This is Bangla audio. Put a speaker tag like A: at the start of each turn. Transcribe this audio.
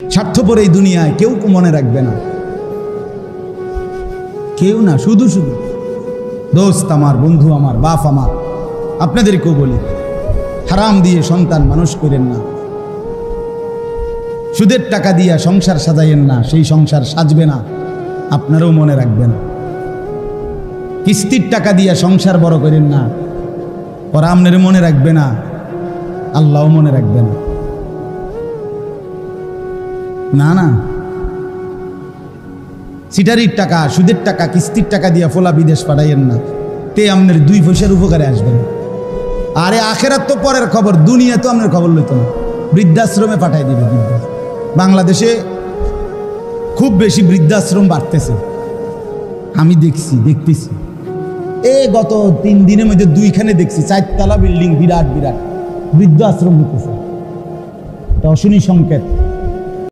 A: স্বার্থপর এই দুনিয়ায় কেউ মনে রাখবে না, কেউ না। শুধু শুধু দোস্ত আমার, বন্ধু আমার, বাপ আমার, আপনাদেরকেও বলি, হারাম দিয়ে সন্তান মানুষ করেন না, সুদের টাকা দিয়া সংসার সাজাইয়েন না, সেই সংসার সাজবে না, আপনারাও মনে রাখবেন। কিস্তির টাকা দিয়া সংসার বড় করেন না, ওরা আপনার মনে রাখবে না, আল্লাহও মনে রাখবে না। না না, সিটারির টাকা, সুদের টাকা, কিস্তির টাকা দিয়া ফোলা বিদেশ পাঠাইয়েন না, তে আপনার 2 পয়সার উপকারে আসবেন। আরে আখেরাত তো পরের খবর, দুনিয়া তো আপনার খবর লইত না, বৃদ্ধাশ্রমে পাঠাই দিবে। বাংলাদেশে খুব বেশি বৃদ্ধাশ্রম বাড়তেছে, আমি দেখতেছি। গত 3 দিনের মধ্যে 2খানে দেখছি, 4 তলা বিল্ডিং, বিরাট বিরাট বৃদ্ধাশ্রম হইতেছে। এটা অশনি সংকেত।